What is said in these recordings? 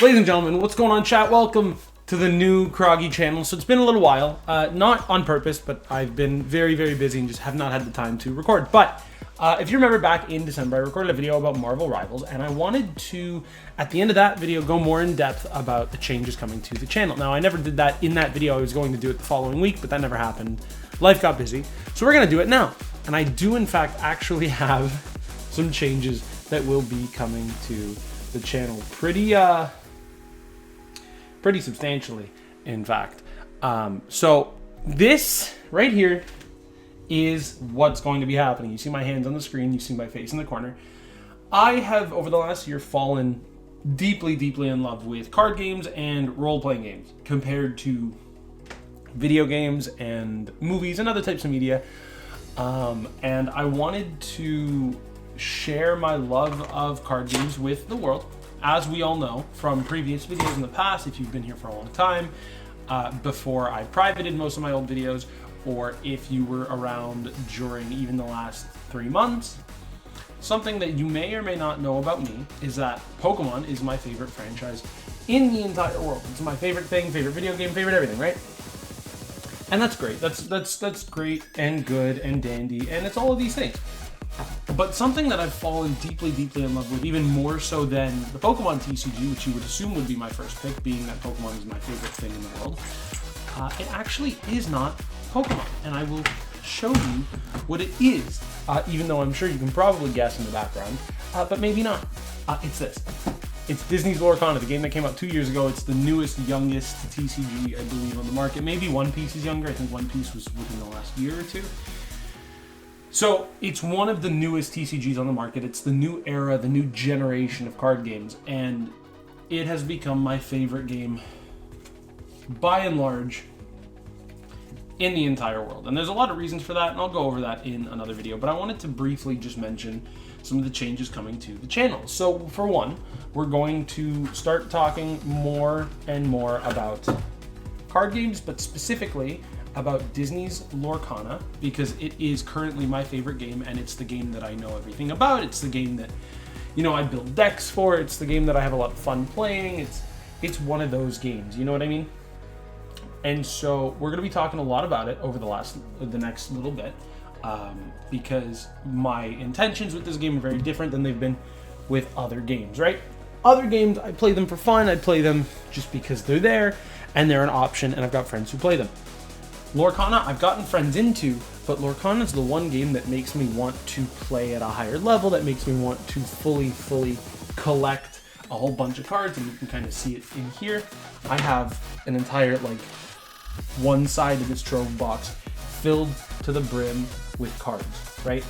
Ladies and gentlemen, what's going on, chat? Welcome to the new Croggy channel. So it's been a little while, not on purpose, but I've been very, very busy and just have not had the time to record. But if you remember back in December, I recorded a video about Marvel Rivals, and I wanted to, at the end of that video, go more in depth about the changes coming to the channel. Now, I never did that in that video. I was going to do it the following week, but that never happened. Life got busy. So we're going to do it now. And I do, in fact, actually have some changes that will be coming to the channel pretty substantially, in fact. So this right here is what's going to be happening. You see my hands on the screen, you see my face in the corner. I have, over the last year, fallen deeply, deeply in love with card games and role-playing games compared to video games and movies and other types of media. And I wanted to share my love of card games with the world. As we all know from previous videos in the past, if you've been here for a long time, before I privated most of my old videos, or if you were around during even the last 3 months, something that you may or may not know about me is that Pokemon is my favorite franchise in the entire world. It's my favorite thing, favorite video game, favorite everything, right? And that's great. That's great and good and dandy, and it's all of these things. But something that I've fallen deeply, deeply in love with, even more so than the Pokemon TCG, which you would assume would be my first pick, being that Pokemon is my favorite thing in the world, it actually is not Pokemon. And I will show you what it is, even though I'm sure you can probably guess in the background, but maybe not. It's this. It's Disney's Lorcana, the game that came out 2 years ago. It's the newest, youngest TCG, I believe, on the market. Maybe One Piece is younger. I think One Piece was within the last year or two. So it's one of the newest TCGs on the market. It's the new era, the new generation of card games, and it has become my favorite game by and large in the entire world. And there's a lot of reasons for that, and I'll go over that in another video, but I wanted to briefly just mention some of the changes coming to the channel. So for one, we're going to start talking more and more about card games, but specifically about Disney's Lorcana, because it is currently my favorite game, and it's the game that I know everything about. It's the game that, you know, I build decks for. It's the game that I have a lot of fun playing. It's one of those games, you know what I mean? And so we're going to be talking a lot about it over the next little bit, because my intentions with this game are very different than they've been with other games, right? Other games, I play them for fun. I play them just because they're there and they're an option, and I've got friends who play them. Lorcana, I've gotten friends into, but Lorcana is the one game that makes me want to play at a higher level, that makes me want to fully collect a whole bunch of cards, and you can kind of see it in here. I have an entire, one side of this trove box filled to the brim with cards, right?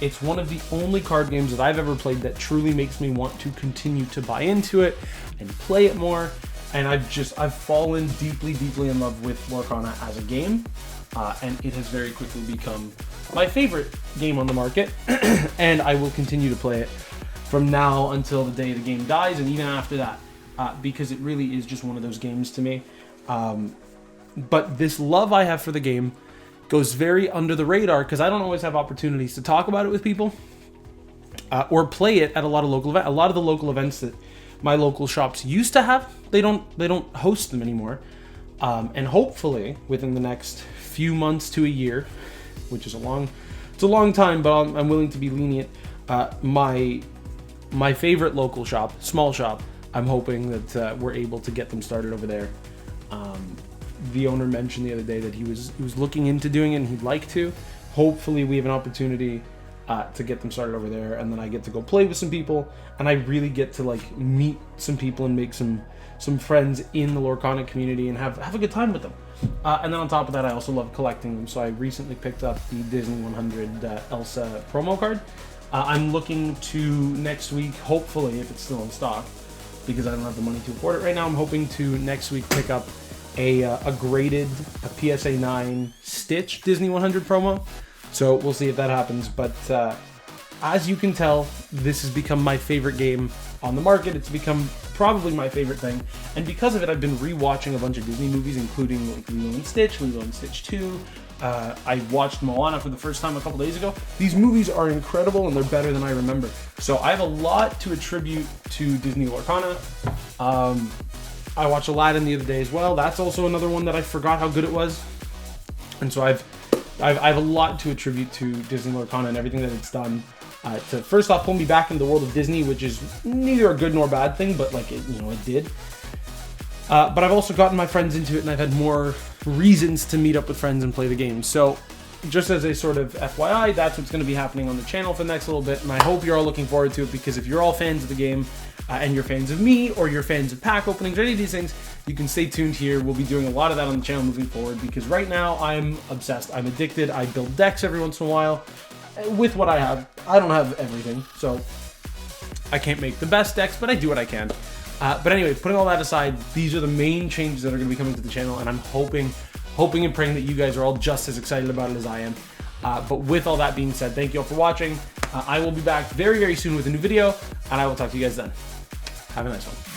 It's one of the only card games that I've ever played that truly makes me want to continue to buy into it and play it more. And I've fallen deeply, deeply in love with Lorcana as a game, and it has very quickly become my favorite game on the market, and I will continue to play it from now until the day the game dies, and even after that, because it really is just one of those games to me. But this love I have for the game goes very under the radar, because I don't always have opportunities to talk about it with people, or play it at a lot of local events. A lot of the local events that my local shops used to have, they don't host them anymore. And hopefully within the next few months to a year, which is it's a long time, but I'm willing to be lenient. My favorite local shop, small shop, I'm hoping that we're able to get them started over there. The owner mentioned the other day that he was looking into doing it, and he'd like to. Hopefully we have an opportunity to get them started over there, and then I get to go play with some people, and I really get to meet some people and make some friends in the Lorcana community and have a good time with them. And then on top of that, I also love collecting them. So I recently picked up the Disney 100 Elsa promo card. I'm looking to next week, hopefully, if it's still in stock, because I don't have the money to afford it right now. I'm hoping to next week pick up a graded PSA 9 Stitch Disney 100 promo. So we'll see if that happens, but as you can tell, this has become my favorite game on the market. It's become probably my favorite thing, and because of it, I've been rewatching a bunch of Disney movies, including Lilo and Stitch 2. I watched Moana for the first time a couple days ago. These movies are incredible, and they're better than I remember. So I have a lot to attribute to Disney Lorcana. I watched Aladdin the other day as well. That's also another one that I forgot how good it was. And so I have a lot to attribute to Disney Lorcana and everything that it's done to first off pull me back into the world of Disney, which is neither a good nor bad thing, but like it, it did. But I've also gotten my friends into it, and I've had more reasons to meet up with friends and play the game. So just as a sort of FYI, that's what's going to be happening on the channel for the next little bit, and I hope you're all looking forward to it, because if you're all fans of the game, and you're fans of me, or you're fans of pack openings, or any of these things, you can stay tuned here. We'll be doing a lot of that on the channel moving forward, because right now I'm obsessed. I'm addicted. I build decks every once in a while with what I have. I don't have everything, so I can't make the best decks, but I do what I can. But anyway, putting all that aside, these are the main changes that are going to be coming to the channel, and I'm hoping and praying that you guys are all just as excited about it as I am. But with all that being said, thank you all for watching. I will be back very, very soon with a new video, and I will talk to you guys then. Have a nice one.